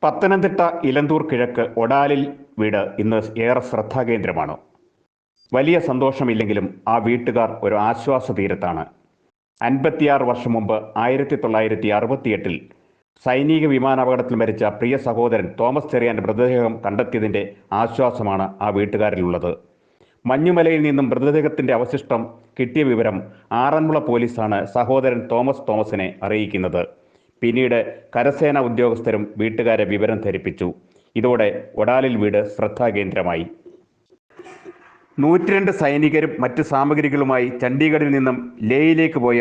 പത്തനംതിട്ട ഇലന്തൂർ കിഴക്ക് ഒടാലിൽ വീട് ഇന്ന് ഏറെ ശ്രദ്ധാകേന്ദ്രമാണ്. വലിയ സന്തോഷമില്ലെങ്കിലും ആ വീട്ടുകാർ ഒരു ആശ്വാസ തീരത്താണ്. 56 വർഷം മുമ്പ് 1968 സൈനിക വിമാനാപകടത്തിൽ മരിച്ച പ്രിയ സഹോദരൻ തോമസ് ചെറിയാന്റെ മൃതദേഹം കണ്ടെത്തിയതിന്റെ ആശ്വാസമാണ് ആ വീട്ടുകാരിലുള്ളത്. മഞ്ഞുമലയിൽ നിന്നും മൃതദേഹത്തിന്റെ അവശിഷ്ടം കിട്ടിയ വിവരം ആറന്മുള പോലീസാണ് സഹോദരൻ തോമസിനെ അറിയിക്കുന്നത്. പിന്നീട് കരസേനാ ഉദ്യോഗസ്ഥരും വീട്ടുകാരെ വിവരം ധരിപ്പിച്ചു. ഇതോടെ ഒടാലിൽ വീട് ശ്രദ്ധാകേന്ദ്രമായി. 102 സൈനികരും മറ്റ് സാമഗ്രികളുമായി ചണ്ഡീഗഡിൽ നിന്നും ലേയിലേക്ക് പോയ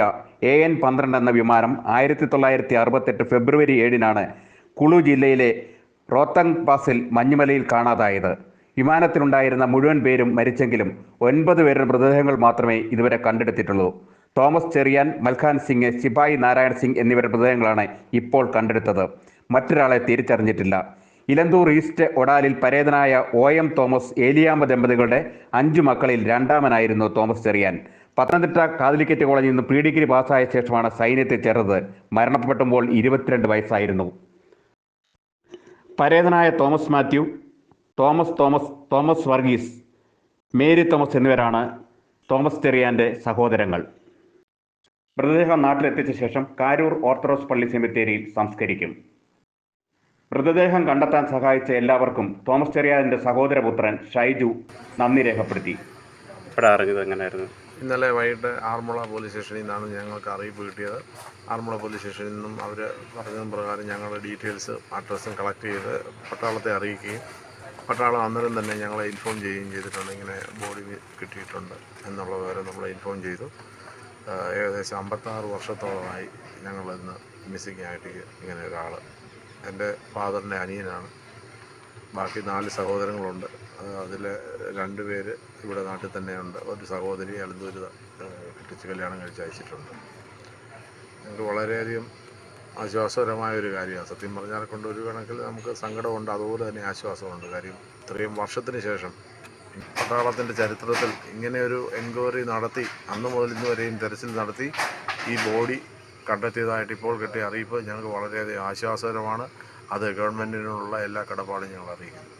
AN-12 എന്ന വിമാനം 1968 ഫെബ്രുവരി 7 കുളു ജില്ലയിലെ റോത്തങ് പാസിൽ മഞ്ഞുമലയിൽ കാണാതായത്. വിമാനത്തിലുണ്ടായിരുന്ന മുഴുവൻ പേരും മരിച്ചെങ്കിലും 9 പേരുടെ മൃതദേഹങ്ങൾ മാത്രമേ ഇതുവരെ കണ്ടെടുത്തിട്ടുള്ളൂ. തോമസ് ചെറിയാൻ, മൽഖാൻ സിംഗ്, സിപായി നാരായൺ സിംഗ് എന്നിവരുടെ മൃതദേഹങ്ങളാണ് ഇപ്പോൾ കണ്ടെടുത്തത്. മറ്റൊരാളെ തിരിച്ചറിഞ്ഞിട്ടില്ല. ഇലന്തൂർ ഈസ്റ്റ് ഒടാലിൽ പരേതനായ OM തോമസ്, ഏലിയാമ്മ ദമ്പതികളുടെ 5 മക്കളിൽ രണ്ടാമനായിരുന്നു തോമസ് ചെറിയാൻ. പത്തനംതിട്ട കാലിക്കറ്റ് കോളേജിൽ നിന്ന് പ്രീ-ഡിഗ്രി പാസ്സായ ശേഷമാണ് സൈന്യത്തിൽ ചേർന്നത്. മരണപ്പെടുമ്പോൾ 22 വയസ്സായിരുന്നു. പരേതനായ Thomas Mathew, Thomas Varghese, Mary Thomas എന്നിവരാണ് തോമസ് ചെറിയാന്റെ സഹോദരങ്ങൾ. മൃതദേഹം നാട്ടിലെത്തിച്ച ശേഷം കാരൂർ ഓർത്തഡോക്സ് പള്ളി സെമിത്തേരിയിൽ സംസ്കരിക്കും. മൃതദേഹം കണ്ടെത്താൻ സഹായിച്ച എല്ലാവർക്കും തോമസ് ചെറിയാന്റെ സഹോദരപുത്രൻ ഷൈജു നന്ദി രേഖപ്പെടുത്തി. ഇന്നലെ വൈകിട്ട് ആറന്മുള പോലീസ് സ്റ്റേഷനിൽ നിന്നാണ് ഞങ്ങൾക്ക് അറിയിപ്പ് കിട്ടിയത്. ആറന്മുള പോലീസ് സ്റ്റേഷനിൽ നിന്നും അവർ പറഞ്ഞതും പ്രകാരം ഞങ്ങളുടെ ഡീറ്റെയിൽസും അഡ്രസ്സും കളക്ട് ചെയ്ത് പട്ടാളത്തെ അറിയിക്കുകയും പട്ടാളം അന്നേരം തന്നെ ഞങ്ങളെ ഇൻഫോം ചെയ്യുകയും ചെയ്തിട്ടുണ്ട്. ഇങ്ങനെ ബോഡി കിട്ടിയിട്ടുണ്ട് എന്നുള്ള വിവരം നമ്മളെ ഇൻഫോം ചെയ്തു. ഏകദേശം 56 വർഷത്തോളമായി ഞങ്ങളിന്ന് മിസ്സിംഗ് ആയിട്ട് ഇങ്ങനെ ഒരാൾ. എൻ്റെ ഫാദറിൻ്റെ അനിയനാണ്. ബാക്കി 4 സഹോദരങ്ങളുണ്ട്. അതിൽ 2 പേര് ഇവിടെ നാട്ടിൽ തന്നെയുണ്ട്. ഒരു സഹോദരി എലന്തൂർ കെട്ടിച്ച് കല്യാണം കഴിച്ച് അയച്ചിട്ടുണ്ട്. ഞങ്ങൾക്ക് വളരെയധികം ആശ്വാസകരമായൊരു കാര്യമാണ്. സത്യം പറഞ്ഞാൽ കൊണ്ട് ഒരു കണക്കിൽ നമുക്ക് സങ്കടമുണ്ട്, അതുപോലെ തന്നെ ആശ്വാസമുണ്ട്. കാര്യം ഇത്രയും വർഷത്തിന് ശേഷം പട്ടാളത്തിൻ്റെ ചരിത്രത്തിൽ ഇങ്ങനെയൊരു എൻക്വയറി നടത്തി അന്ന് മുതൽ ഇന്ന് വരെയും തെരച്ചിൽ നടത്തി ഈ ബോഡി കണ്ടെത്തിയതായിട്ട് ഇപ്പോൾ കിട്ടിയ അറിയിപ്പ് ഞങ്ങൾക്ക് വളരെയധികം ആശ്വാസകരമാണ്. അത് ഗവൺമെൻറ്റിനുള്ള എല്ലാ കടപ്പാടും ഞങ്ങൾ അറിയിക്കുന്നു.